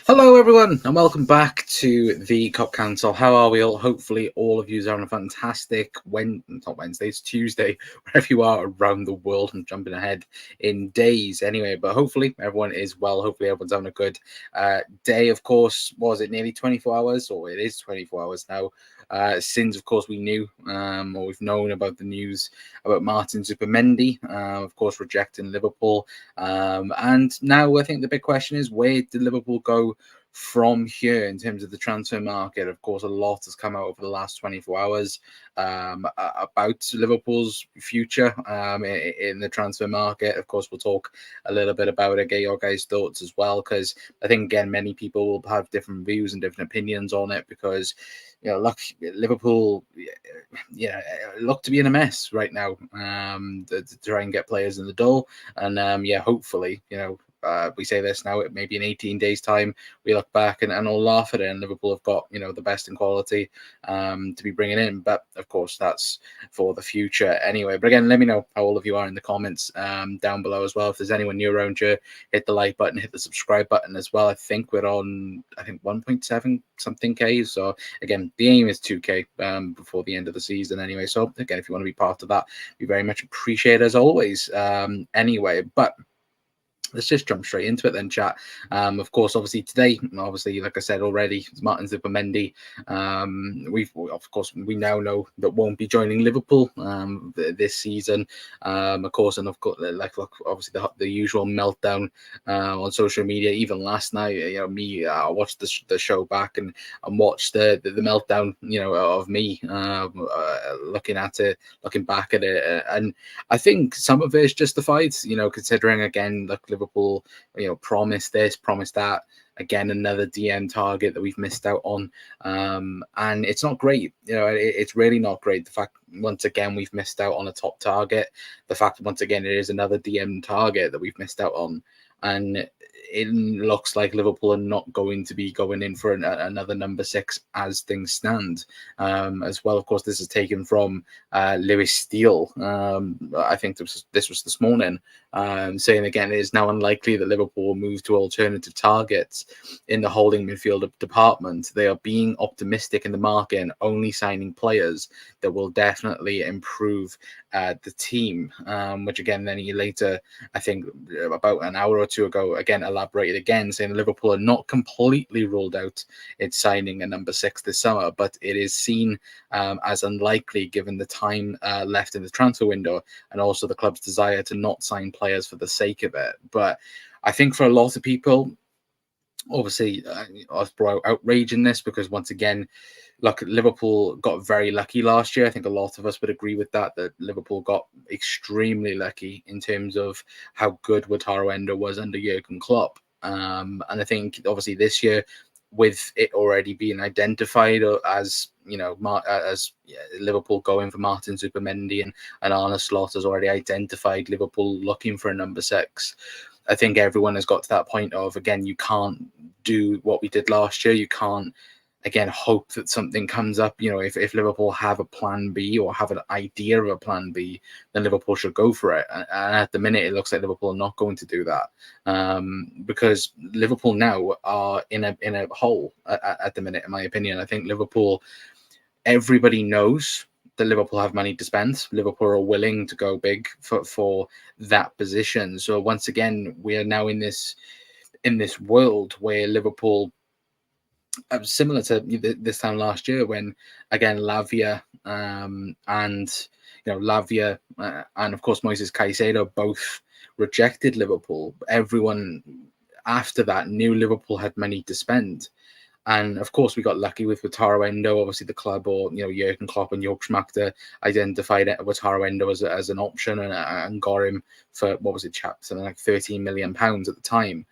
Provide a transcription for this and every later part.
Hello, everyone, and welcome back to the Cop Council. How are we all? Hopefully, all of you are on a fantastic not Wednesday, it's Tuesday, wherever you are around the world. I'm jumping ahead in days anyway, but hopefully everyone is well. Hopefully, everyone's having a good day. Of course, was it nearly 24 hours, or it is 24 hours now? Since, of course, we knew or we've known about the news about Martin Zubimendi, of course, rejecting Liverpool. And now I think the big question is, where did Liverpool go from here in terms of the transfer market? Of course, a lot has come out over the last 24 hours about Liverpool's future in the transfer market. Of course, we'll talk a little bit about it, get your guys' thoughts as well, because I think, again, many people will have different views and different opinions on it because, look, Liverpool, look to be in a mess right now to try and get players in the door. And hopefully, we say this now, it maybe in 18 days' time, we look back and all laugh at it, and Liverpool have got, the best in quality to be bringing in. But of course, that's for the future anyway. But again, let me know how all of you are in the comments down below as well. If there's anyone new around you, hit the like button, hit the subscribe button as well. I think we're on, 1.7 something K. So again, the aim is 2K before the end of the season anyway. So again, if you want to be part of that, we very much appreciate it as always. Anyway, but let's just jump straight into it then, chat. Of course, obviously today, like I said already, it's Martin Zubimendi. We now know that won't be joining Liverpool this season. Of course, and of course, obviously the usual meltdown on social media. Even last night, I watched the show back and watched the meltdown, of me looking at it, looking back at it, and I think some of it is justified, considering again, Liverpool, promised this, promised that. Again, another DM target that we've missed out on, and it's not great. It's really not great. The fact once again we've missed out on a top target. The fact once again it is another DM target that we've missed out on, and it looks like Liverpool are not going to be going in for another number 6 as things stand. As well, of course, this is taken from Lewis Steele. I think this was this morning, saying again it is now unlikely that Liverpool will move to alternative targets in the holding midfield department. They are being optimistic in the market and only signing players that will definitely improve the team. Which again, then he later, I think about an hour or two ago, again elaborated again, saying Liverpool are not completely ruled out its signing a number 6 this summer, but it is seen as unlikely given the time left in the transfer window and also the club's desire to not sign players for the sake of it. But I think for a lot of people, obviously, I brought outrage in this because once again, look, Liverpool got very lucky last year. I think a lot of us would agree with that Liverpool got extremely lucky in terms of how good Wataru Endo was under Jurgen Klopp. And I think obviously this year, with it already being identified as Liverpool going for Martin Zubimendi and Arne Slot has already identified Liverpool looking for a number 6. I think everyone has got to that point of, again, you can't do what we did last year. You can't, again, hope that something comes up. If Liverpool have a plan B or have an idea of a plan B, then Liverpool should go for it. And at the minute, it looks like Liverpool are not going to do that because Liverpool now are in a hole at the minute, in my opinion. I think Liverpool, everybody knows that Liverpool have money to spend. Liverpool are willing to go big for that position. So once again, we are now in this world where Liverpool, similar to this time last year when again Lavia and Lavia and of course Moises Caicedo both rejected Liverpool. Everyone after that knew Liverpool had money to spend. And of course, we got lucky with Wataru Endo. Obviously, the club or Jurgen Klopp and Jörg Schmachter identified Wataru Endo as an option and got him for what was it, chap? Something like £13 million at the time.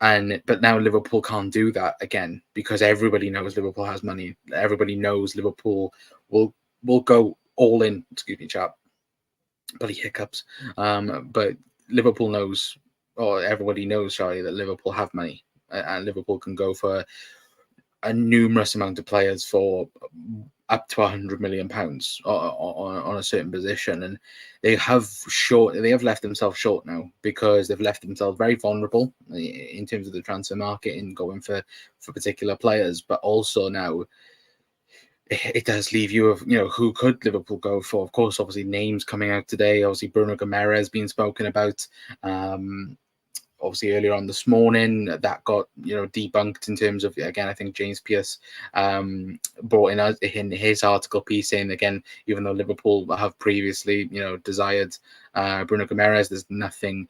But now Liverpool can't do that again because everybody knows Liverpool has money. Everybody knows Liverpool will go all in. Excuse me, chap. Bloody hiccups. But Liverpool knows, or everybody knows, sorry, that Liverpool have money and Liverpool can go for a numerous amount of players for up to £100 million on a certain position, and they have left themselves short now, because they've left themselves very vulnerable in terms of the transfer market and going for particular players. But also now it does leave you of, who could Liverpool go for? Of course, obviously names coming out today. Obviously Bruno Guimaraes being spoken about. Obviously earlier on this morning that got debunked in terms of, again, I think James Pearce brought in his article piece saying, again, even though Liverpool have previously desired Bruno Guimaraes, there's nothing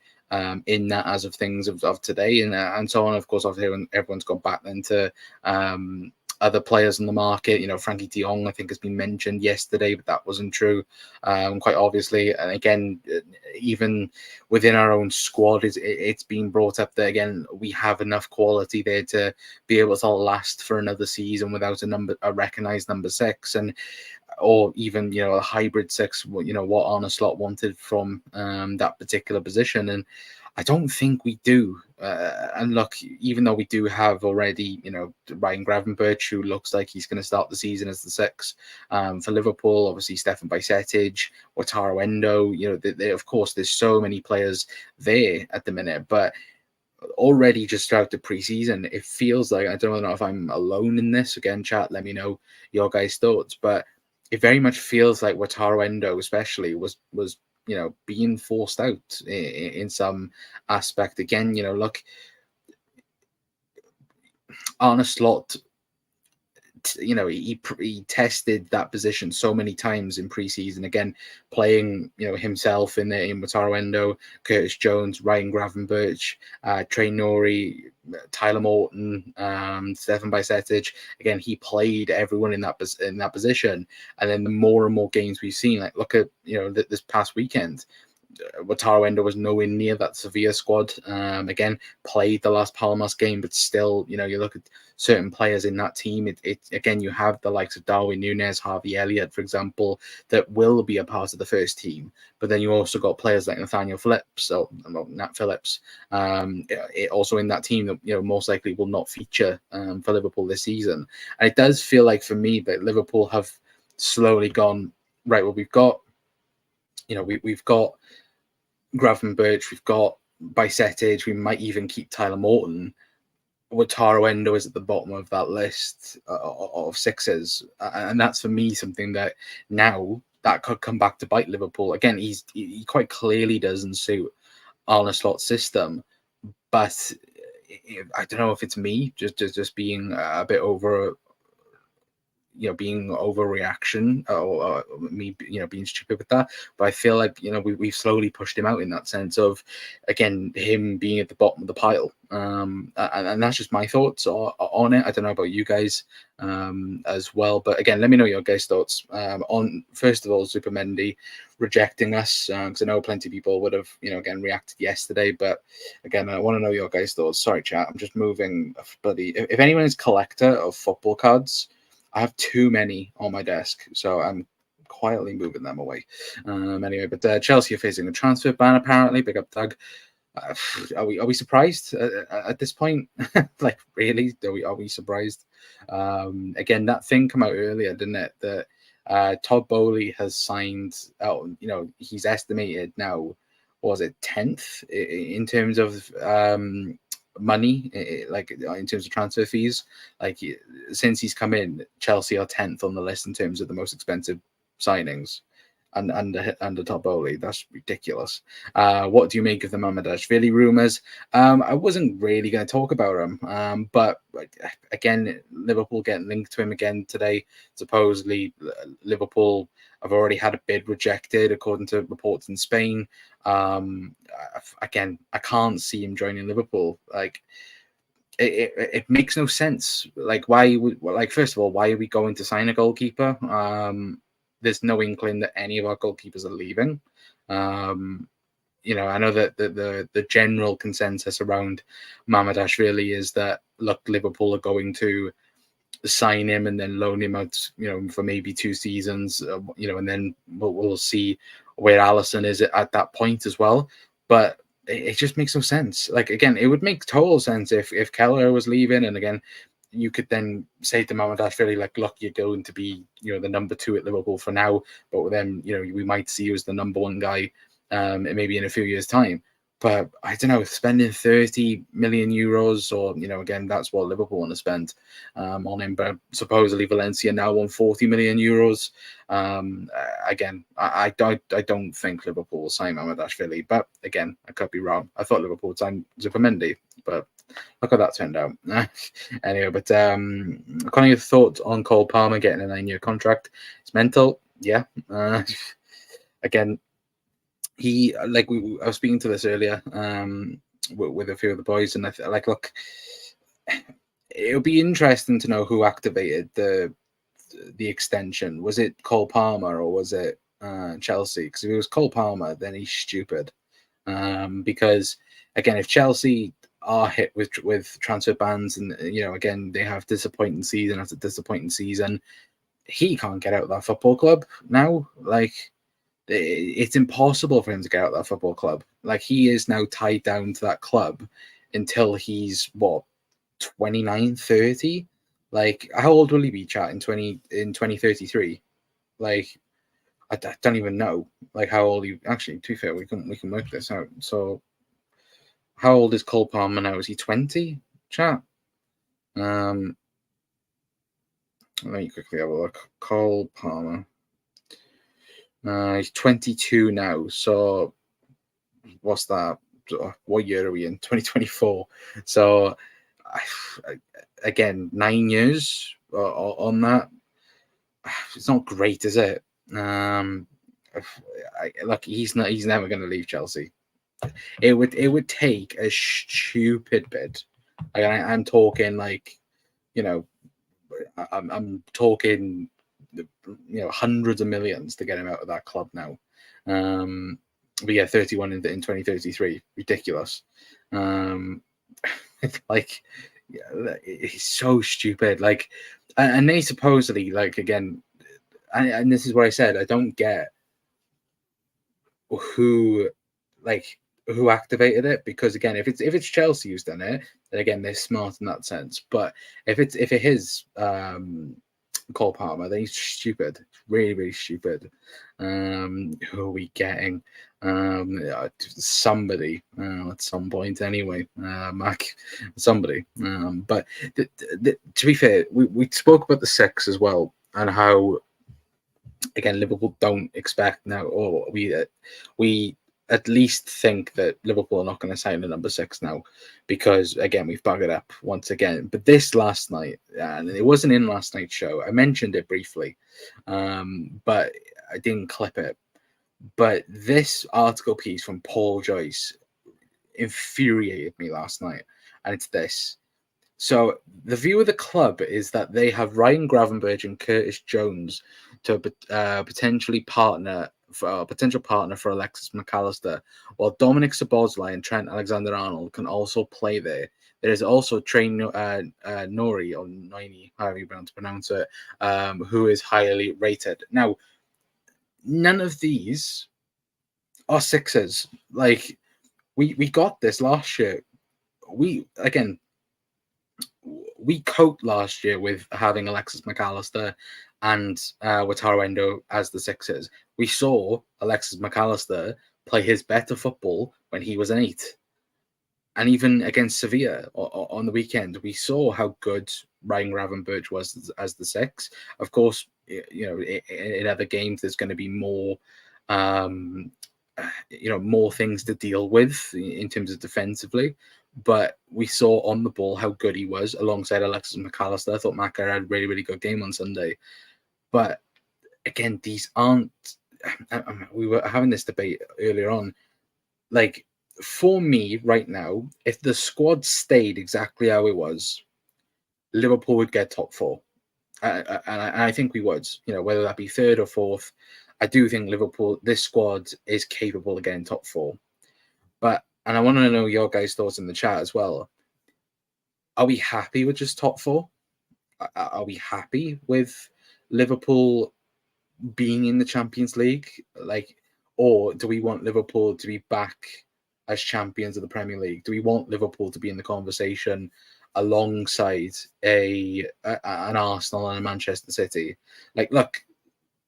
in that as of things of today, and so on. Of course, obviously everyone's gone back into other players in the market. Frankie de Jong, I think, has been mentioned yesterday, but that wasn't true, quite obviously. And again, even within our own squad, it's been brought up that, again, we have enough quality there to be able to last for another season without a recognised number 6, or even a hybrid 6. What Arne Slot wanted from that particular position, and I don't think we do. And look, even though we do have already, Ryan Gravenberch, who looks like he's going to start the season as the 6 for Liverpool. Obviously, Stefan Bajcetic, Wataru Endo. Of course, there's so many players there at the minute, but already just throughout the preseason, it feels like, I don't know if I'm alone in this. Again, chat, let me know your guys' thoughts, but it very much feels like Wataru Endo, especially, was being forced out in some aspect. Again, look, Arne Slot, he tested that position so many times in preseason. Again, playing himself in Wataru Endo, Curtis Jones, Ryan Gravenberch, Trey Nori, Tyler Morton, Stefan Bajcetic. Again, he played everyone in that position, and then the more and more games we've seen, like look at this past weekend. Wataru Endo was nowhere near that Sevilla squad. Again, played the last Palmas game, but still, you look at certain players in that team. Again, you have the likes of Darwin Núñez, Harvey Elliott, for example, that will be a part of the first team. But then you also got players like Nathaniel Phillips, or Nat Phillips, also in that team that most likely will not feature for Liverpool this season. And it does feel like, for me, that Liverpool have slowly gone, right, well, we've got Gravenberch, we've got Bajcetic, we might even keep Tyler Morton. Wataru Endo is at the bottom of that list of 6s, and that's, for me, something that now that could come back to bite Liverpool. Again, he quite clearly doesn't suit Arne Slot's system, but I don't know if it's me just being a bit being overreaction, or me, being stupid with that. But I feel like, we've slowly pushed him out in that sense of, again, him being at the bottom of the pile. And that's just my thoughts on it. I don't know about you guys as well. But again, let me know your guys' thoughts on, first of all, Zubimendi rejecting us, because I know plenty of people would have, again, reacted yesterday. But again, I want to know your guys' thoughts. Sorry, chat. I'm just moving. If anyone is a collector of football cards, I have too many on my desk, so I'm quietly moving them away. Anyway, but Chelsea are facing a transfer ban, apparently. Big up, Doug. Are we surprised at this point? Like, really? Are we surprised? Again, that thing came out earlier, didn't it? That Todd Bowley has signed. He's estimated now. Was it 10th in terms of money, like in terms of transfer fees? Like, since he's come in, Chelsea are 10th on the list in terms of the most expensive signings, and under Todd Bowley. That's ridiculous. What do you make of the Mamardashvili rumours? I wasn't really going to talk about him, but again, Liverpool getting linked to him again today. Supposedly, Liverpool have already had a bid rejected, according to reports in Spain. Again, I can't see him joining Liverpool. Like, it makes no sense. Like, first of all, why are we going to sign a goalkeeper? There's no inkling that any of our goalkeepers are leaving. I know that the general consensus around Mamardashvili is that, look, Liverpool are going to sign him and then loan him out, for maybe 2 seasons, and then we'll see where Alisson is at that point as well. But it just makes no sense. Like, again, it would make total sense if Keller was leaving, and again, you could then say to Mamardashvili, like, look, you're going to be, the number 2 at Liverpool for now, but then, we might see you as the number 1 guy, maybe in a few years' time. But I don't know, spending 30 million euros, or, again, that's what Liverpool want to spend on him. But supposedly Valencia now want 40 million euros. Again, I don't think Liverpool will sign Mamardashvili. But again, I could be wrong. I thought Liverpool would sign Zubimendi, but look how that turned out. Anyway, but Connie, your thoughts on Cole Palmer getting a 9-year contract? It's mental. Yeah. Again, I was speaking to this earlier with a few of the boys, and look, it would be interesting to know who activated the extension. Was it Cole Palmer or was it Chelsea? Because if it was Cole Palmer, then he's stupid. Because again, if Chelsea are hit with transfer bans, and again, they have disappointing season after disappointing season, he can't get out of that football club now. Like, it's impossible for him to get out of that football club. Like, he is now tied down to that club until he's 29, 30. Like, how old will he be, chat, in 2033? Like, I don't even know. Like, how old he actually? To be fair, we can work this out. So, how old is Cole Palmer now? Is he 20? Chat. Let me quickly have a look. Cole Palmer. He's 22 now. So, what's that? What year are we in? 2024. So, again, 9 years on that. It's not great, is it? He's never going to leave Chelsea. It would take a stupid bid. Like, I'm talking like, I'm talking, hundreds of millions to get him out of that club now. But yeah, 31 in 2033, ridiculous. Like, yeah, it's so stupid. Like, and they supposedly, like, again, and this is what I said, I don't get who activated it, because again, if it's Chelsea who's done it, then again, they're smart in that sense. But if it is Cole Palmer, then he's stupid, really, really stupid. Who are we getting? Somebody at some point anyway, Mac, somebody. But to be fair, we spoke about the 6 as well, and how, again, Liverpool don't expect now, or we at least think that Liverpool are not going to sign the number 6 now, because again, we've buggered up once again. But this last night, and it wasn't in last night's show, I mentioned it briefly, but I didn't clip it. But this article piece from Paul Joyce infuriated me last night, and it's this. So the view of the club is that they have Ryan Gravenberch and Curtis Jones to potential partner for Alexis McAllister, while Dominic Szoboszlai and Trent Alexander-Arnold can also play there. There is also Trey Nori, or Noini, however you want to pronounce it, who is highly rated. Now, none of these are 6s. Like, we got this last year. We coped last year with having Alexis McAllister and Wataru Endo as the 6s. We saw Alexis McAllister play his better football when he was an 8. And even against Sevilla on the weekend, we saw how good Ryan Gravenberch was as the 6. Of course, in other games, there's going to be more things to deal with in terms of defensively. But we saw on the ball how good he was alongside Alexis McAllister. I thought Maka had a really, really good game on Sunday. But again, these aren't... We were having this debate earlier on. Like, for me right now, if the squad stayed exactly how it was, Liverpool would get top 4. And I think we would, whether that be 3rd or 4th. I do think Liverpool, this squad is capable of getting top 4. And I want to know your guys' thoughts in the chat as well. Are we happy with just top 4? Are we happy with Liverpool being in the Champions League? Or do we want Liverpool to be back as champions of the Premier League? Do we want Liverpool to be in the conversation alongside an Arsenal and a Manchester City. Like, look,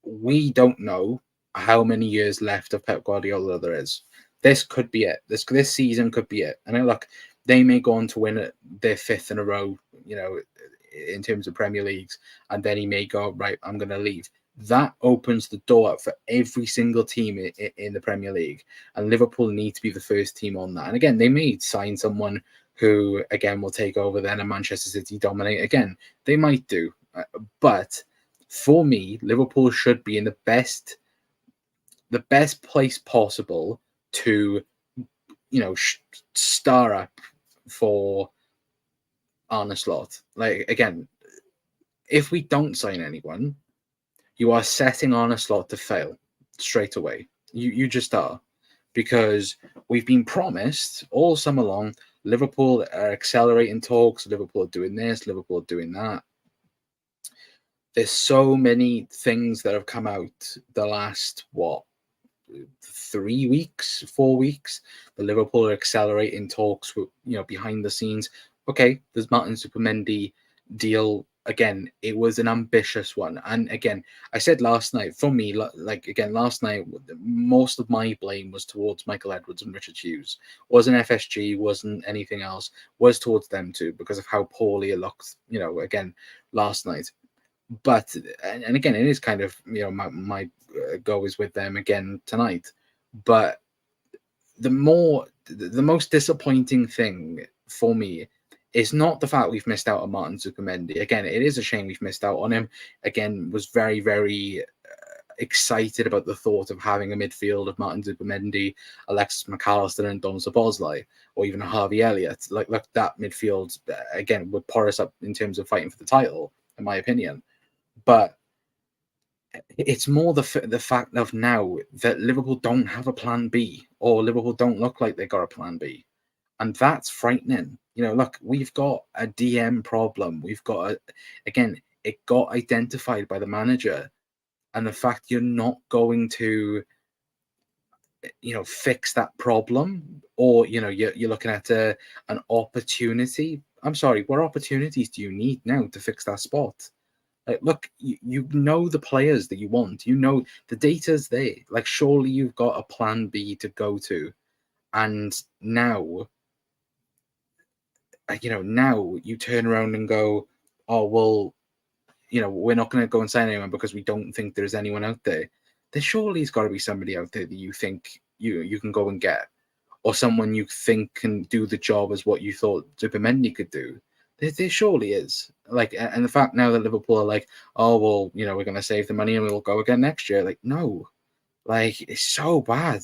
we don't know how many years left of Pep Guardiola there is. This could be it. This season could be it. And then, look, they may go on to win their fifth in a row, in terms of Premier Leagues, and then he may go, right, I'm going to leave. That opens the door up for every single team in the Premier League, and Liverpool need to be the first team on that. And again, they may sign someone who, again, will take over then, and Manchester City dominate again. They might do, but for me, Liverpool should be in the best place possible to, star up for Arne Slot. Like, again, if we don't sign anyone, you are setting Arne Slot to fail straight away. You just are, because we've been promised all summer long, Liverpool are accelerating talks, Liverpool are doing this, Liverpool are doing that. There's so many things that have come out the last, 3 weeks, 4 weeks. The Liverpool are accelerating talks with, behind the scenes. Okay, there's Martin Zubimendi deal. Again, it was an ambitious one. And again, I said last night, for me, last night, most of my blame was towards Michael Edwards and Richard Hughes. Wasn't FSG, wasn't anything else, was towards them too, because of how poorly it looked, again, last night. But, and again, it is kind of, my go is with them again tonight. But the most disappointing thing for me is not the fact we've missed out on Martin Zubimendi. Again, it is a shame we've missed out on him. Again, was very, very excited about the thought of having a midfield of Martin Zubimendi, Alexis McAllister, and Dom Szoboszlai, or even Harvey Elliott. Like that midfield, again, would pour us up in terms of fighting for the title, in my opinion. But it's more the fact of now that Liverpool don't have a plan B, or Liverpool don't look like they got a plan B. And that's frightening. Look, we've got a DM problem. We've got, it got identified by the manager. And the fact you're not going to, fix that problem, or, you're looking at an opportunity. I'm sorry, what opportunities do you need now to fix that spot? Like, look, you know the players that you want. The data's there. Like, surely you've got a plan B to go to. And now, now you turn around and go, oh, well, we're not going to go and sign anyone because we don't think there's anyone out there. There surely has got to be somebody out there that you think you can go and get, or someone you think can do the job as what you thought Zubimendi could do. There surely is. Like, and the fact now that Liverpool are like, oh, well, we're going to save the money and we'll go again next year. Like, no, like, it's so bad.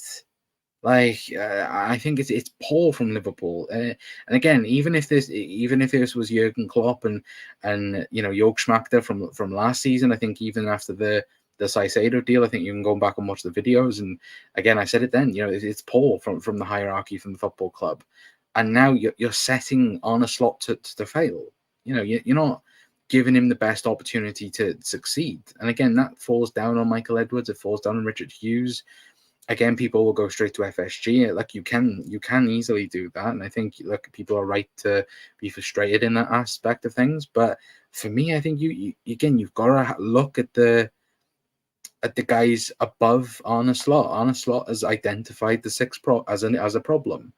Like, I think it's poor from Liverpool. And again, even if this was Jurgen Klopp and Jörg Schmachter from last season, I think even after the Caicedo deal, I think you can go back and watch the videos. And again, I said it then, it's poor from the hierarchy from the football club. And now you're setting Arne Slot to fail. You're not giving him the best opportunity to succeed. And again, that falls down on Michael Edwards. It falls down on Richard Hughes. Again, people will go straight to FSG. Like, you can easily do that. And I think, look, people are right to be frustrated in that aspect of things. But for me, I think you've got to look at the guys above Arne Slot. Arne Slot has identified the six as a problem.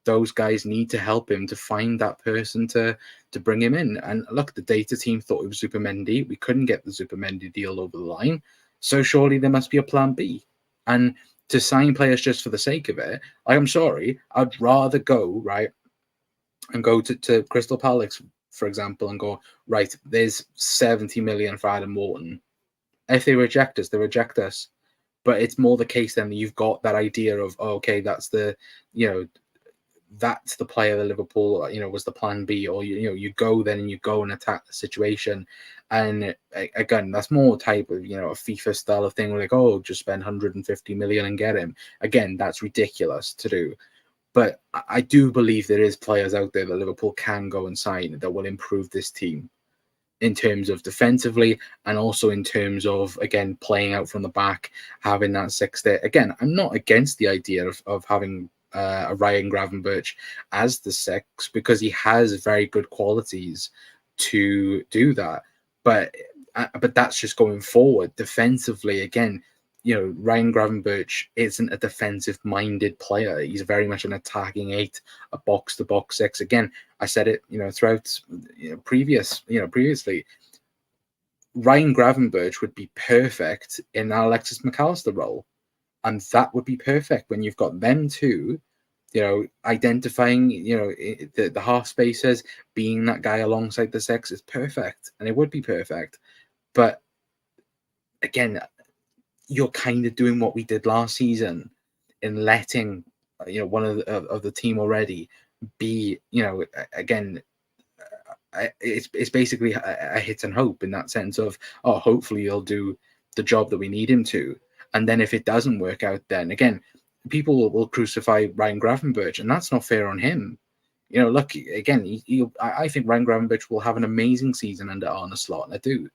Those guys need to help him to find that person to bring him in. And look, the data team thought it was Zubimendi. We couldn't get the Zubimendi deal over the line. So surely there must be a plan B. And to sign players just for the sake of it, I'm sorry, I'd rather go, right, and go to Crystal Palace, for example, and go, right, there's 70 million for Adam Wharton. If they reject us, they reject us. But it's more the case then that you've got that idea of, oh, okay, that's the player that Liverpool, was the plan B, or you go then and you go and attack the situation. And again, that's more type of, a FIFA style of thing, where like, oh, just spend 150 million and get him. Again, that's ridiculous to do. But I do believe there is players out there that Liverpool can go and sign that will improve this team in terms of defensively, and also in terms of, again, playing out from the back, having that six there. Again, I'm not against the idea of having a Ryan Gravenberch as the 6 because he has very good qualities to do that. But that's just going forward. Defensively, again, Ryan Gravenberch isn't a defensive-minded player. He's very much an attacking 8, a box-to-box 6. Again, I said it, throughout previously. Ryan Gravenberch would be perfect in an Alexis McAllister role, and that would be perfect when you've got them two. Identifying, the half spaces, being that guy alongside the 6 is perfect, and it would be perfect. But again, you're kind of doing what we did last season in letting, one of the team already be, again, it's basically a hit and hope in that sense of, hopefully he'll do the job that we need him to. And then if it doesn't work out, then again, people will crucify Ryan Gravenberch, and that's not fair on him. Look, again, I think Ryan Gravenberch will have an amazing season under Arne Slot, and I do.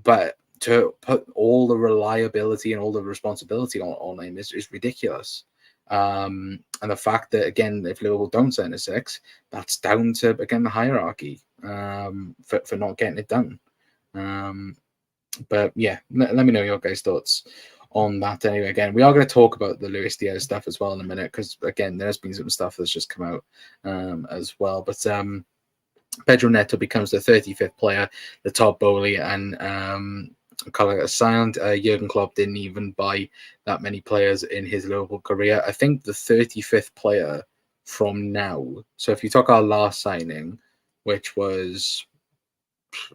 But to put all the reliability and all the responsibility on him is ridiculous. And the fact that, again, if Liverpool don't sign a 6, that's down to, again, the hierarchy for not getting it done. But yeah, let me know your guys' thoughts on that. Anyway, again, we are going to talk about the Luis Diaz stuff as well in a minute, because again, there's been some stuff that's just come out as well. But Pedro Neto becomes the 35th player, the Todd Bowley and Carlos signed. Jurgen Klopp didn't even buy that many players in his Liverpool career. I think the 35th player from now. So if you took our last signing, which was,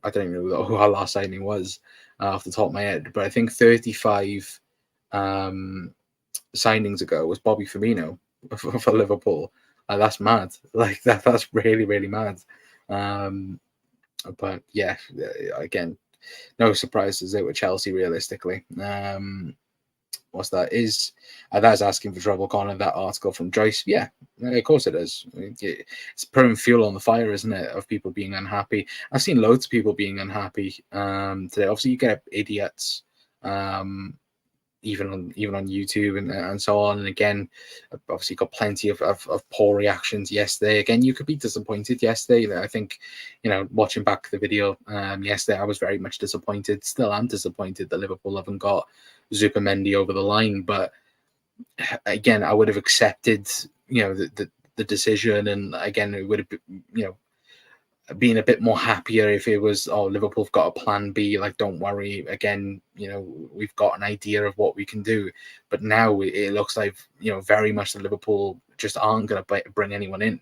I don't even know who our last signing was off the top of my head, but I think 35 signings ago was Bobby Firmino for Liverpool. That's mad. Like that's really, really mad. But yeah, again, no surprises there with Chelsea realistically. What's that? That's asking for trouble, Connor, that article from Joyce? Yeah, of course it is. It's pouring fuel on the fire, isn't it, of people being unhappy. I've seen loads of people being unhappy today. Obviously, you get idiots, even on YouTube and so on. And again, obviously got plenty of poor reactions yesterday. Again, you could be disappointed yesterday. I think, watching back the video yesterday, I was very much disappointed. Still am disappointed that Liverpool haven't got Zubimendi over the line. But again, I would have accepted, the decision. And again, it would have been, being a bit more happier if it was, Liverpool have got a plan B, like, don't worry, again, we've got an idea of what we can do. But now it looks like, very much the Liverpool just aren't going to bring anyone in,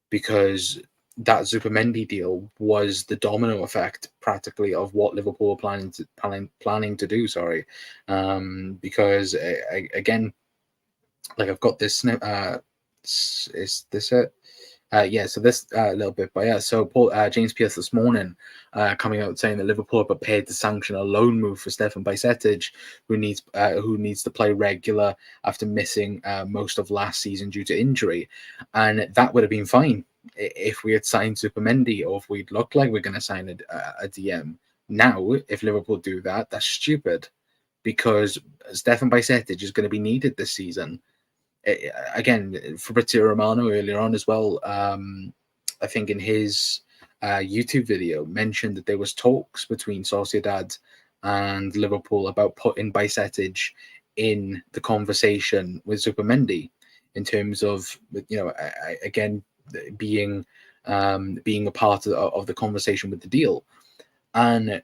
because that Zubimendi deal was the domino effect practically of what Liverpool were planning to do, because again, like, I've got this is this it? So this little bit, but yeah. So James Pearce this morning coming out saying that Liverpool are prepared to sanction a loan move for Stefan Bajcetic, who needs to play regular after missing most of last season due to injury, and that would have been fine if we had signed Zubimendi, or if we'd looked like we're going to sign a DM. Now, if Liverpool do that, that's stupid, because Stefan Bajcetic is going to be needed this season. Again, Fabrizio Romano earlier on as well, I think in his YouTube video, mentioned that there was talks between Sociedad and Liverpool about putting Bajcetic in the conversation with Zubimendi in terms of, again, being a part of the conversation with the deal. And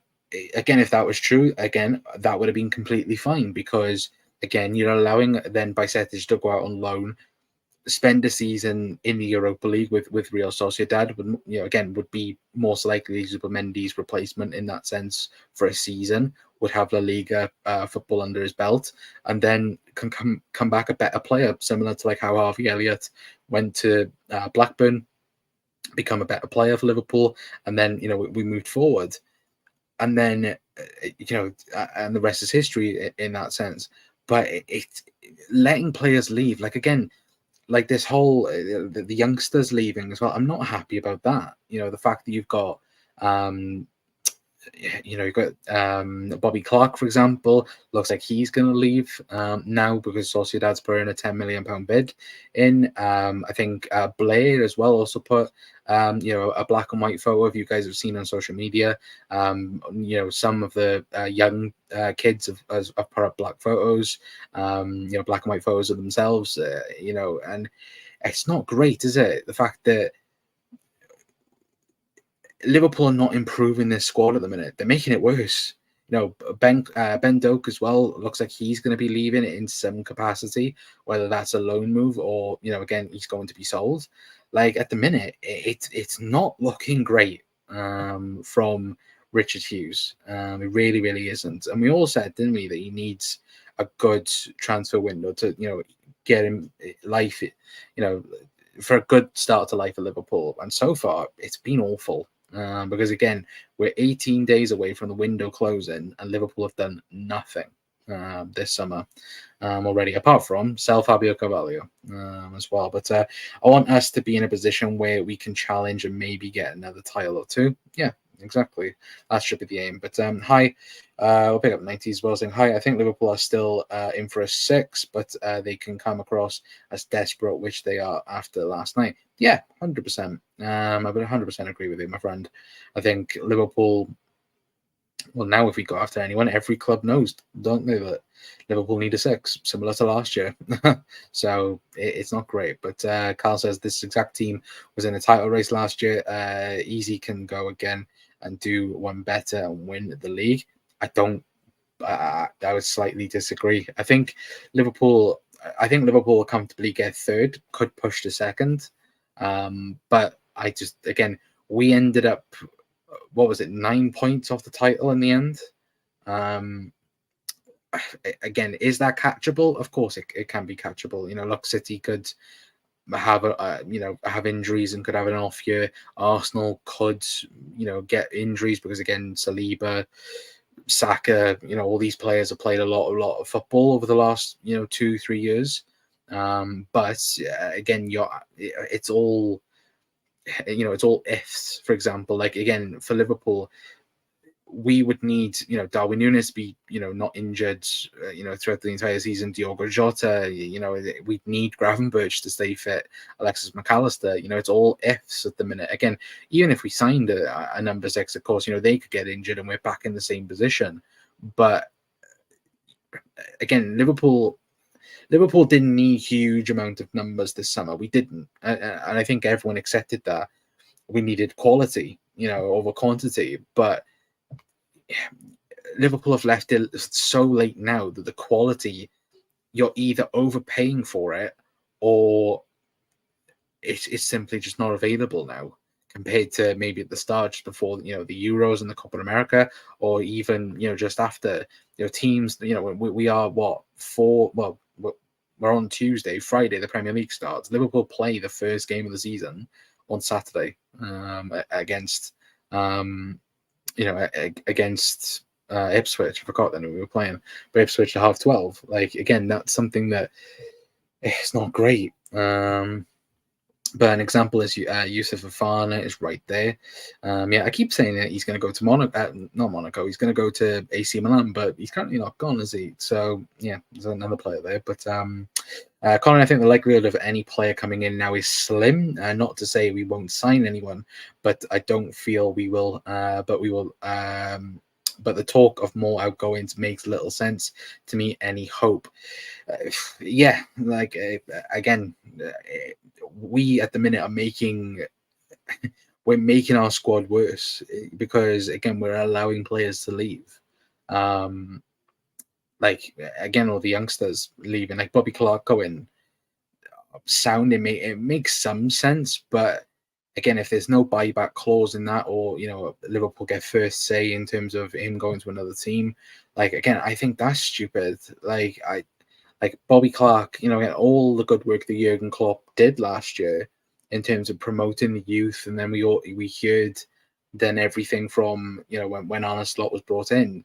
again, if that was true, again, that would have been completely fine, because again, you're allowing then Bajcetic to go out on loan, spend a season in the Europa League with Real Sociedad. Would be most likely Zubimendi's replacement in that sense for a season. Would have La Liga football under his belt, and then can come back a better player, similar to like how Harvey Elliott went to Blackburn, become a better player for Liverpool, and then we moved forward, and then and the rest is history in that sense. But it's letting players leave, like, again, like this whole the youngsters leaving as well. I'm not happy about that. The fact that you've got You've got Bobby Clark, for example. Looks like he's going to leave now because Sociedad's put in a £10 million bid in. I think Blair as well also put a black and white photo, if you guys have seen on social media. Some of the young kids have put up black photos, black and white photos of themselves, and it's not great, is it? The fact that Liverpool are not improving their squad at the minute. They're making it worse. Ben Doak as well looks like he's going to be leaving in some capacity, whether that's a loan move or again he's going to be sold. Like at the minute, it's not looking great from Richard Hughes. It really, really isn't. And we all said, didn't we, that he needs a good transfer window to get him life, for a good start to life at Liverpool. And so far, it's been awful. Because again, we're 18 days away from the window closing, and Liverpool have done nothing this summer already, apart from sell Fabio Carvalho as well. But I want us to be in a position where we can challenge and maybe get another title or two. Yeah, exactly. That should be the aim. But hi, we'll pick up 90s as well, saying hi. I think Liverpool are still in for a 6, but they can come across as desperate, which they are after last night. Yeah, 100%. I would 100% agree with you, my friend. I think Liverpool. Well, now if we go after anyone, every club knows, don't they, that Liverpool need a 6, similar to last year. So it's not great. But Carl says this exact team was in a title race last year. Easy can go again and do one better and win the league. I would slightly disagree. I think Liverpool will comfortably get third, could push to second. But we ended up, what was it, 9 points off the title in the end. Again, is that catchable? Of course it can be catchable. Look, City could have have injuries and could have an off year. Arsenal could get injuries because again Saliba, Saka, all these players have played a lot of football over the last 2-3 years. But again, it's all it's all ifs. For example, like again for Liverpool, we would need Darwin Núñez be not injured throughout the entire season. Diogo Jota, we need Gravenberch to stay fit. Alexis McAllister, it's all ifs at the minute. Again, even if we signed a number 6, of course, they could get injured and we're back in the same position. But again, Liverpool didn't need huge amount of numbers this summer. We didn't, and I think everyone accepted that we needed quality, over quantity. But Liverpool have left it so late now that the quality, you're either overpaying for it or it's simply just not available now compared to maybe at the start, just before the Euros and the Copa America, or even just after. Teams, we are we're on Tuesday, Friday the Premier League starts. Liverpool play the first game of the season on Saturday against against Ipswich. I forgot that we were playing, but Ipswich at 12:30. Like again, that's something that it's not great. But an example is Yusuf Fofana is right there. I keep saying that he's going to go to not Monaco. He's going to go to AC Milan, but he's currently not gone, is he? So yeah, there's another player there. But Colin, I think the likelihood of any player coming in now is slim. Not to say we won't sign anyone, but I don't feel we will. But we will. But the talk of more outgoings makes little sense to me. Any hope? Again, we at the minute are making our squad worse because again we're allowing players to leave. Like again, all the youngsters leaving, like Bobby Clark going. It makes some sense, but again, if there's no buyback clause in that, or Liverpool get first say in terms of him going to another team, like again, I think that's stupid. Like Bobby Clark, all the good work that Jurgen Klopp did last year in terms of promoting the youth, and then we heard then everything from when Arne Slot was brought in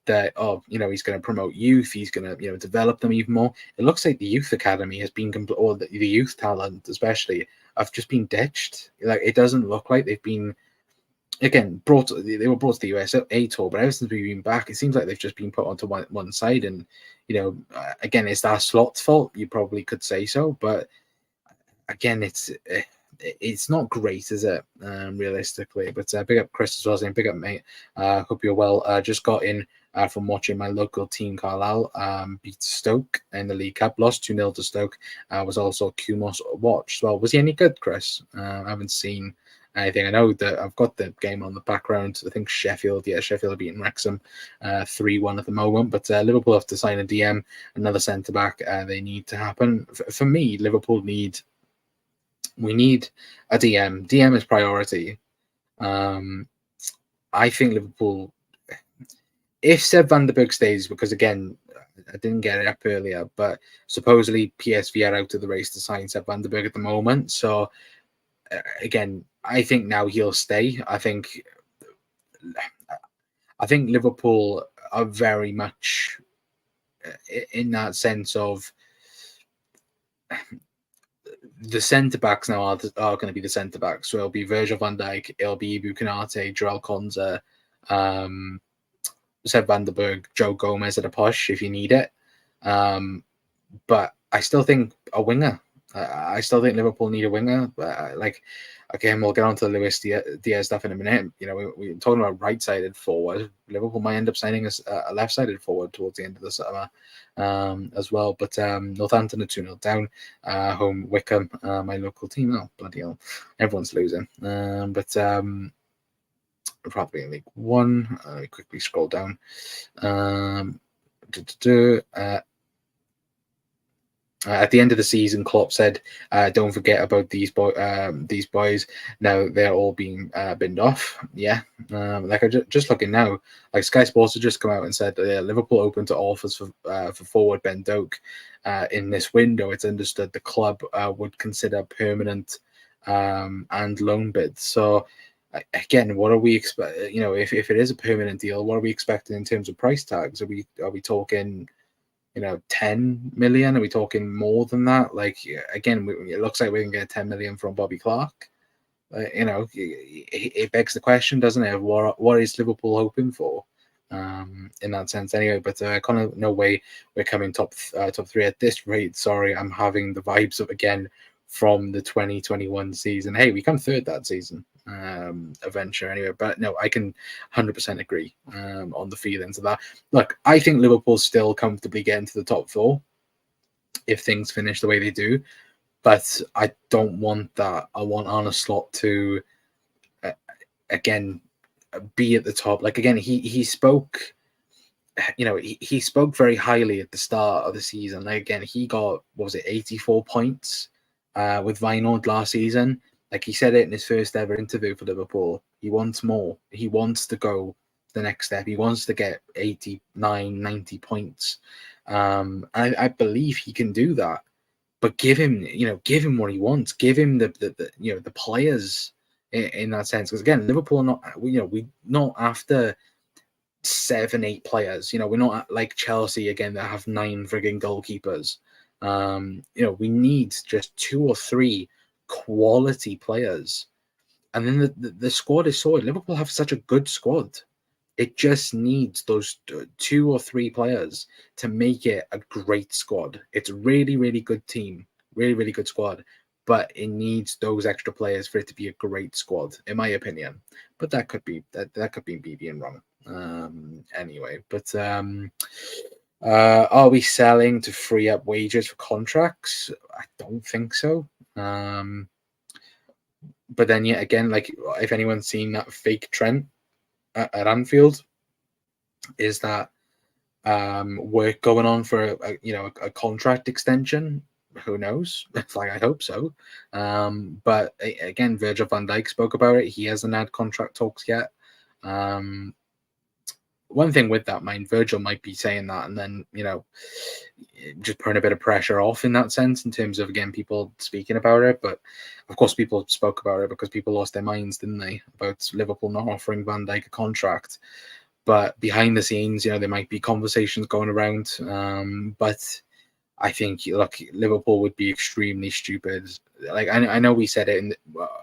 that he's going to promote youth, he's going to develop them even more. It looks like the youth academy has been or the youth talent especially have just been ditched. Like it doesn't look like they've been again, they were brought to the USA tour, but ever since we've been back, it seems like they've just been put onto one side. And again, is that Slot's fault? You probably could say so, but again, it's not great, is it? Realistically, but big up Chris as well, saying big up mate. Hope you're well. Just got in from watching my local team Carlisle beat Stoke in the League Cup, lost 2-0 to Stoke. Was also Kumos watch. Well, was he any good, Chris? I haven't seen anything. I know that I've got the game on the background. I think Sheffield are beating Wrexham 3-1 at the moment. But Liverpool have to sign a DM, another centre back. They need to happen. For me, Liverpool we need a DM. DM is priority. I think Liverpool, if Seb van der Berg stays, because again, I didn't get it up earlier, but supposedly PSV are out of the race to sign Seb van der Berg at the moment. So again, I think now he'll stay. I think Liverpool are very much in that sense of the centre backs now are going to be the centre backs. So it'll be Virgil van Dijk, it'll be Bukanate, Joel Konza, Seb van der Berg, Joe Gomez at a push if you need it. But I still think a winger. I still think Liverpool need a winger. Again, we'll get on to the Luis Diaz stuff in a minute. We're talking about right-sided forward. Liverpool might end up signing a left-sided forward towards the end of the summer as well. But Northampton are 2-0 down. Home Wickham, my local team. Oh, bloody hell. Everyone's losing. Probably in League One. Let me quickly scroll down. At the end of the season, Klopp said, "Don't forget about these boys. Now they're all being binned off." Yeah, I just looking now, like Sky Sports have just come out and said Liverpool open to offers for forward Ben Doak in this window. It's understood the club would consider permanent and loan bids. So again, what are we expect? If it is a permanent deal, what are we expecting in terms of price tags? Are we talking 10 million? Are we talking more than that? Again, it looks like we can get 10 million from Bobby Clark. It begs the question, doesn't it? What is Liverpool hoping for in that sense? Anyway, but kind of no way we're coming top three at this rate. Sorry, I'm having the vibes of again from the 2021 season. Hey, we come third that season. Adventure anyway, but no, I can 100% agree on the feelings of that. Look, I think Liverpool still comfortably get into the top four if things finish the way they do, but I don't want that. I want Arne Slot to again be at the top. Again, he spoke. He spoke very highly at the start of the season. Again, he got 84 points with Vinod last season. He said it in his first ever interview for Liverpool. He wants more. He wants to go the next step. He wants to get 89, 90 points. I believe he can do that. But give him what he wants. Give him the players in that sense. Because again, Liverpool are not we not after 7, 8 players. We're not like Chelsea again that have 9 frigging goalkeepers. We need just 2 or 3 quality players, and then the squad is sorted. Liverpool have such a good squad. It just needs those 2 or 3 players to make it a great squad. It's a really, really good team, really, really good squad, but it needs those extra players for it to be a great squad, in my opinion. But that could be me being wrong. Anyway, but are we selling to free up wages for contracts? I don't think so. But then yet again, if anyone's seen that fake Trent at Anfield, is that work going on for a contract extension? Who knows? I hope so. But again, Virgil van Dijk spoke about it. He hasn't had contract talks yet. One thing with that, Virgil might be saying that, and then just putting a bit of pressure off in that sense, in terms of again people speaking about it. But of course, people spoke about it because people lost their minds, didn't they, about Liverpool not offering Van Dijk a contract. But behind the scenes, there might be conversations going around. But I think Liverpool would be extremely stupid. I know we said it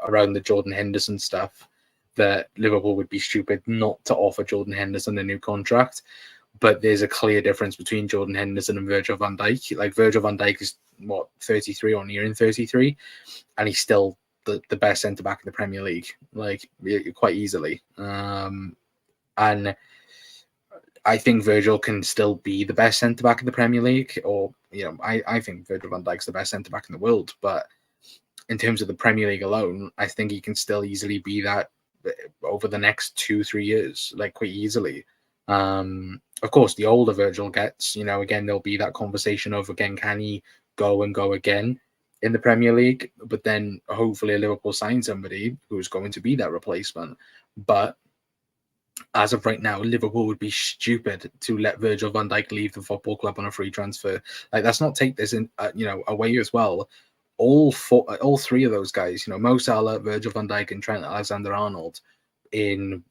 around the Jordan Henderson stuff, that Liverpool would be stupid not to offer Jordan Henderson a new contract. But there's a clear difference between Jordan Henderson and Virgil van Dijk. Like Virgil van Dijk is 33 or nearing 33, and he's still the best centre back in the Premier League, like quite easily. And I think Virgil can still be the best centre back in the Premier League, or I think Virgil van Dijk's the best centre back in the world. But in terms of the Premier League alone, I think he can still easily be that over the next 2-3 years, like quite easily. Of course, the older Virgil gets, again, there'll be that conversation of, again, can he go and go again in the Premier League? But then hopefully Liverpool sign somebody who's going to be that replacement. But as of right now, Liverpool would be stupid to let Virgil van Dijk leave the football club on a free transfer. Like, let's not take this in, away as well. All three of those guys, Mo Salah, Virgil van Dijk, and Trent Alexander-Arnold, in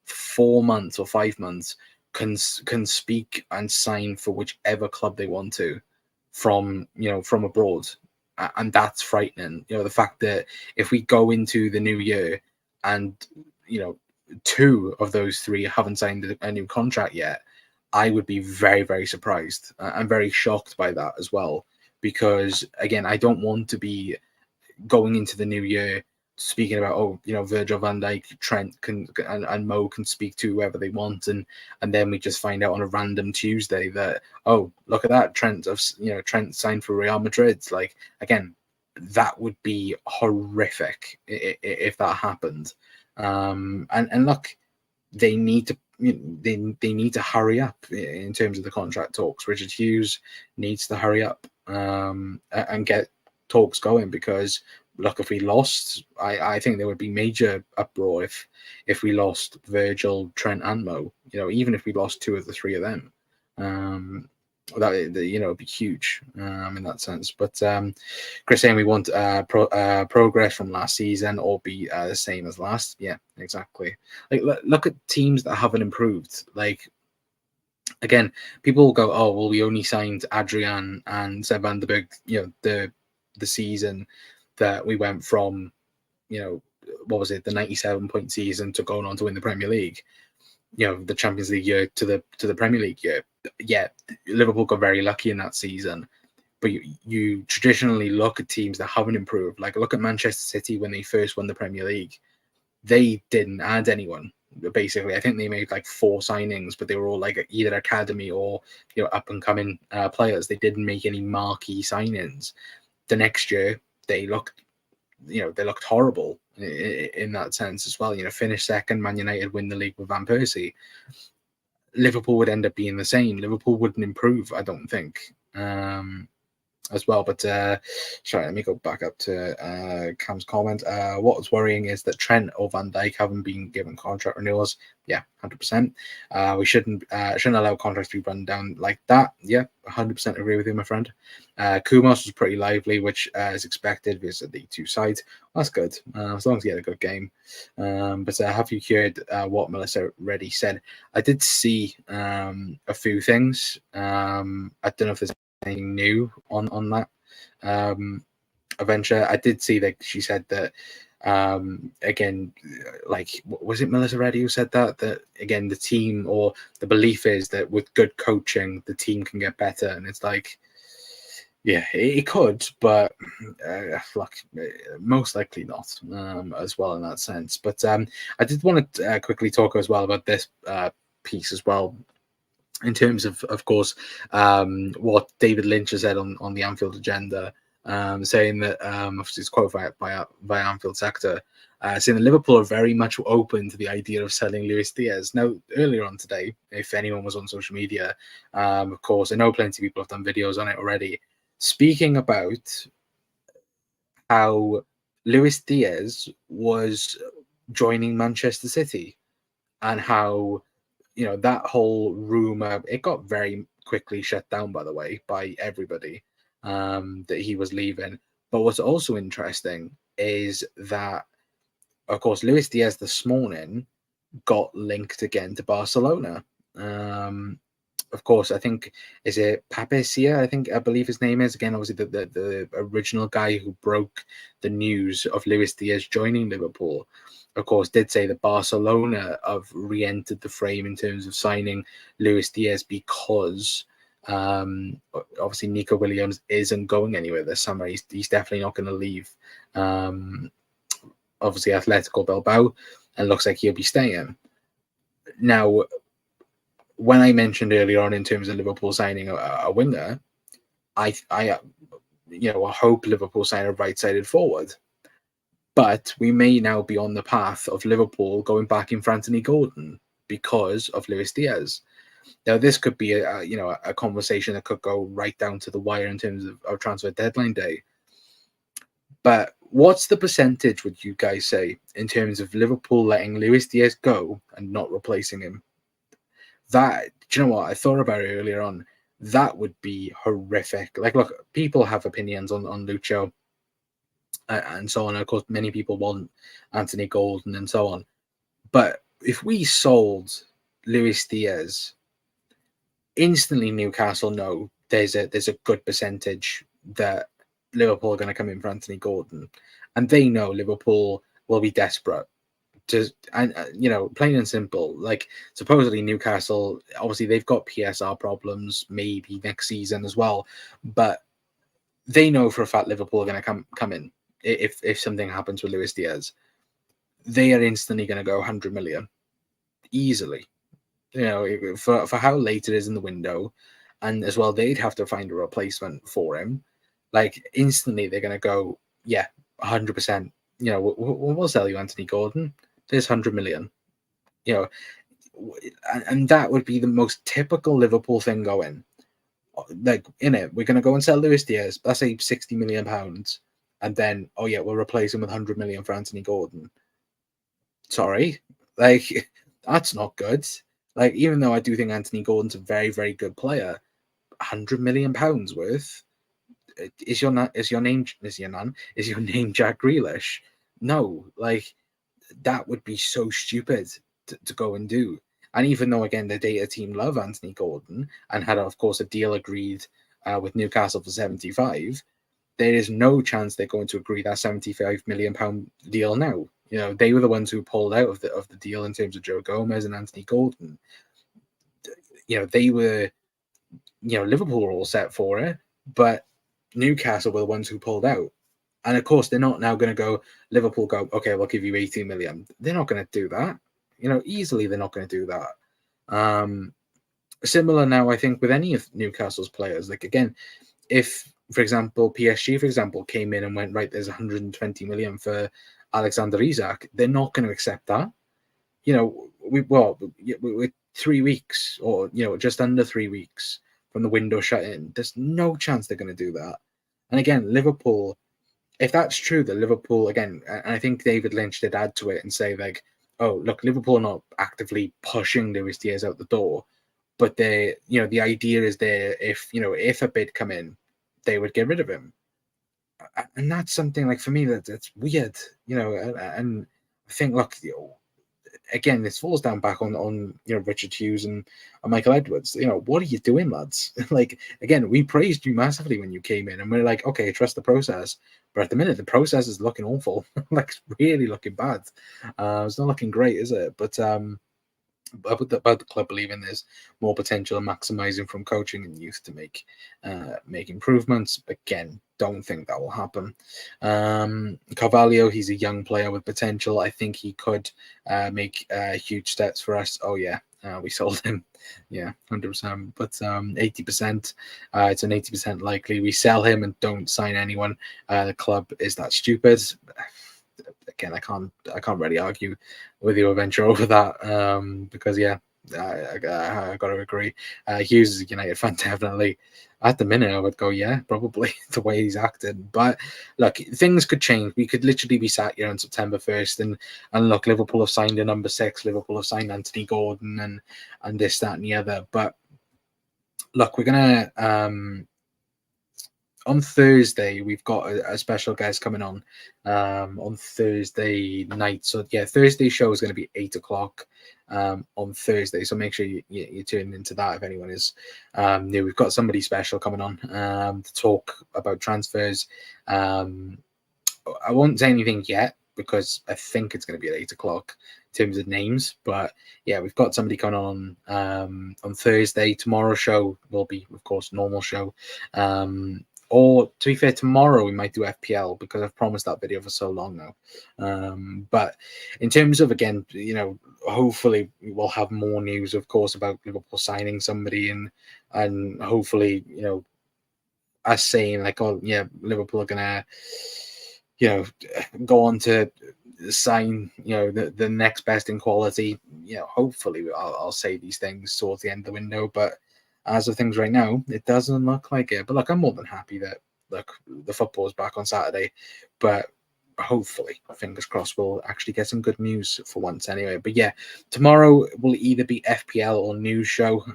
4 months or 5 months, can speak and sign for whichever club they want to from abroad, and that's frightening. The fact that if we go into the new year and 2 of those 3 haven't signed a new contract yet, I would be very, very surprised. I'm very shocked by that as well, because again, I don't want to be going into the new year speaking about, Virgil van Dijk, Trent and Mo can speak to whoever they want, and then we just find out on a random Tuesday that, oh, look at that, Trent signed for Real Madrid. Like, again, that would be horrific if that happened. And look, they need to they need to hurry up in terms of the contract talks. Richard Hughes needs to hurry up and get talks going, because look, if we lost, I think there would be major uproar if we lost Virgil, Trent, and Mo. Even if we lost 2 of the 3 of them, that it'd be huge in that sense. But Chris saying we want progress from last season or be the same as last. Yeah, exactly. Like, look at teams that haven't improved. Like, again, people will go, oh well, we only signed Adrian and Seb van der Berg, the season that we went from, what was it, the 97-point season to going on to win the Premier League, the Champions League year to the Premier League year. Yeah, Liverpool got very lucky in that season. But you traditionally look at teams that haven't improved. Like, look at Manchester City when they first won the Premier League. They didn't add anyone, basically. I think they made like 4 signings, but they were all like either academy or up and coming players. They didn't make any marquee signings. The next year, they looked horrible in that sense as well. Finished second, Man United win the league with Van Persie. Liverpool would end up being the same. Liverpool wouldn't improve, I don't think, as well. But sorry, let me go back up to Cam's comment. What's worrying is that Trent or Van Dijk haven't been given contract renewals. Yeah, 100%. We shouldn't allow contracts to be run down like that. Yeah, 100% agree with you, my friend. Kumos was pretty lively, which is expected because of the 2 sides. That's good, as long as he had a good game. But have you heard what Melissa Reddy said? I did see a few things. I don't know if there's anything new on that adventure. I did see that she said that again, like, was it Melissa Reddy who said that again, the team, or the belief is that with good coaching the team can get better, and it's like, yeah, it could, but look, most likely not as well in that sense. But I did want to quickly talk as well about this piece as well, in terms of course, what David Lynch has said on the Anfield agenda, saying that, it's quoted by Anfield Sector, saying that Liverpool are very much open to the idea of selling Luis Diaz. Now, earlier on today, if anyone was on social media, of course, I know plenty of people have done videos on it already, speaking about how Luis Diaz was joining Manchester City, and how, that whole rumor, it got very quickly shut down, by the way, by everybody, that he was leaving. But what's also interesting is that, of course, Luis Diaz this morning got linked again to Barcelona. Of course, I think, is it Papacia? I believe his name is, again, obviously the original guy who broke the news of Luis Diaz joining Liverpool. of course, did say that Barcelona have re-entered the frame in terms of signing Luis Diaz because obviously Nico Williams isn't going anywhere this summer. He's definitely not going to leave. Obviously, Atletico Bilbao, and looks like he'll be staying. Now, when I mentioned earlier on in terms of Liverpool signing a winger, I hope Liverpool sign a right-sided forward. But we may now be on the path of Liverpool going back in for Anthony Gordon because of Luis Diaz. Now, this could be a conversation that could go right down to the wire in terms of transfer deadline day. But what's the percentage, would you guys say, in terms of Liverpool letting Luis Diaz go and not replacing him? That, do you know what? I thought about it earlier on. That would be horrific. Like, look, people have opinions on Lucho and so on. Of course, many people want Anthony Gordon and so on. But if we sold Luis Diaz, instantly Newcastle know there's a good percentage that Liverpool are going to come in for Anthony Gordon, and they know Liverpool will be desperate. Plain and simple. Like, supposedly Newcastle, obviously they've got PSR problems maybe next season as well, but they know for a fact Liverpool are going to come in if something happens with Luis Diaz. They are instantly going to go 100 million easily. For how late it is in the window, and as well they'd have to find a replacement for him. Like, instantly they're going to go, yeah, 100%. We'll sell you Anthony Gordon. There's 100 million. And that would be the most typical Liverpool thing going. Like, in it, we're going to go and sell Luis Diaz. Let's say £60 million, and then we'll replace him with 100 million for Anthony Gordon. Sorry, like, that's not good. Like, even though I do think Anthony Gordon's a very, very good player, £100 million worth. Is your name Jack Grealish? No, like, that would be so stupid to go and do. And even though, again, the data team love Anthony Gordon and had, of course, a deal agreed with Newcastle for 75, there is no chance they're going to agree that £75 million deal now. They were the ones who pulled out of the deal in terms of Joe Gomez and Anthony Gordon. They were, Liverpool were all set for it, but Newcastle were the ones who pulled out. And of course, they're not now going to go, Liverpool go, okay, we'll give you 18 million. They're not going to do that. Easily they're not going to do that. Similar now, I think, with any of Newcastle's players. Like, again, if, for example, PSG, for example, came in and went, right, there's 120 million for Alexander Isak, they're not going to accept that. We're 3 weeks or, just under 3 weeks from the window shut in. There's no chance they're going to do that. And again, Liverpool, if that's true, that Liverpool, again, and I think David Lynch did add to it and say, like, oh, look, Liverpool are not actively pushing Luis Diaz out the door, but the idea is there, if a bid come in, they would get rid of him. And that's something, like, for me, that's weird, and I think, look, again, this falls down back on Richard Hughes and Michael Edwards. What are you doing, lads? Like, again, we praised you massively when you came in, and we're like, okay, trust the process. But at the minute, the process is looking awful. Like, it's really looking bad. It's not looking great, is it? But about the club believing there's more potential and maximizing from coaching and youth to make improvements. Again, don't think that will happen. Carvalho, he's a young player with potential. I think he could make huge steps for us. Oh yeah, we sold him. Yeah, 100%. But 80%, it's an 80% likely we sell him and don't sign anyone. The club is that stupid. Again, I can't really argue with your venture over that, because I got to agree. Hughes is a United fan, definitely. At the minute, I would go, yeah, probably, the way he's acted. But look, things could change. We could literally be sat here on September 1st, and look, Liverpool have signed a number 6. Liverpool have signed Anthony Gordon and this, that, and the other. But look, we're gonna on Thursday, we've got a special guest coming on Thursday night. So yeah, Thursday show is going to be 8 o'clock on Thursday. So make sure you tune into that if anyone is new. We've got somebody special coming on to talk about transfers. I won't say anything yet, because I think it's going to be at 8 o'clock in terms of names. But yeah, we've got somebody coming on Thursday. Tomorrow's show will be, of course, normal show. Or to be fair, tomorrow we might do FPL because I've promised that video for so long now. But in terms of, again, hopefully we'll have more news, of course, about Liverpool signing somebody, and hopefully, us saying like, oh yeah, Liverpool are gonna, go on to sign, the next best in quality. Hopefully I'll say these things towards the end of the window, but as of things right now, it doesn't look like it. But look, I'm more than happy that the football's back on Saturday, but hopefully, fingers crossed, we'll actually get some good news for once anyway. But yeah, tomorrow will either be FPL or news show.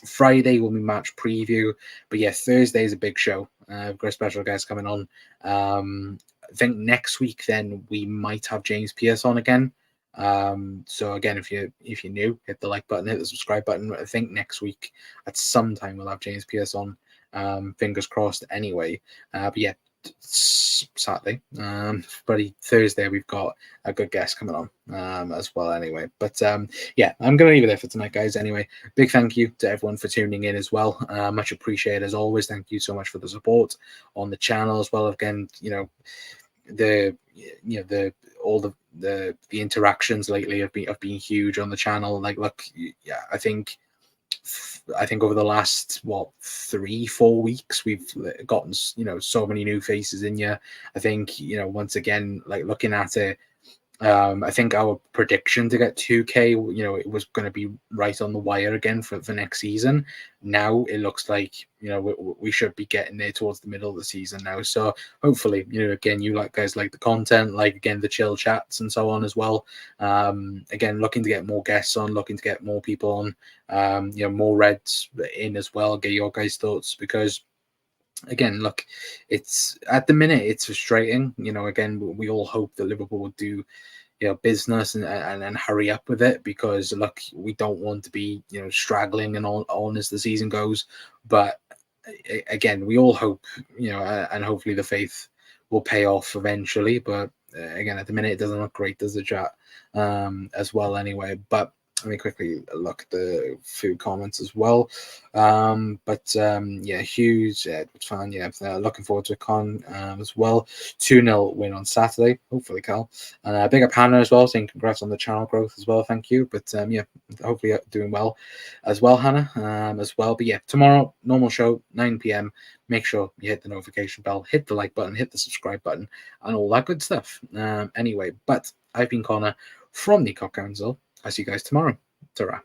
Friday will be match preview, but yeah, Thursday is a big show. We've got a special guest coming on. I think next week then we might have James Pearce on again. So again, if you're new, hit the like button, hit the subscribe button. I think next week at some time we'll have James Pearce on. Fingers crossed anyway. But yeah, Saturday, bloody Thursday, we've got a good guest coming on as well anyway. But yeah, I'm gonna leave it there for tonight, guys. Anyway, big thank you to everyone for tuning in as well. Much appreciated as always. Thank you so much for the support on the channel as well. Again, all the interactions lately have been huge on the channel. Like, look, yeah, I think over the last 3-4 weeks we've gotten so many new faces in here. I think once again, like, looking at it, I think our prediction to get 2K, it was going to be right on the wire again for next season. Now it looks like, we should be getting there towards the middle of the season now. So hopefully, again, you guys like the content, like, again, the chill chats and so on as well. Again, looking to get more guests on, looking to get more people on, more Reds in as well, get your guys' thoughts, because again, look, it's at the minute it's frustrating. Again, we all hope that Liverpool would do business and hurry up with it, because look, we don't want to be straggling and on as the season goes. But again, we all hope, and hopefully the faith will pay off eventually. But again, at the minute it doesn't look great, does the chat as well anyway. But let me quickly look at the few comments as well. Yeah, huge Edwards fan. Yeah, looking forward to a con as well. 2-0 win on Saturday, hopefully, Cal. And big up Hannah as well, saying congrats on the channel growth as well. Thank you. But yeah, hopefully doing well as well, Hannah, as well. But yeah, tomorrow, normal show, 9 p.m. Make sure you hit the notification bell, hit the like button, hit the subscribe button, and all that good stuff. Anyway, but I've been Connor from the Cock Council. I'll see you guys tomorrow. Ta-ra.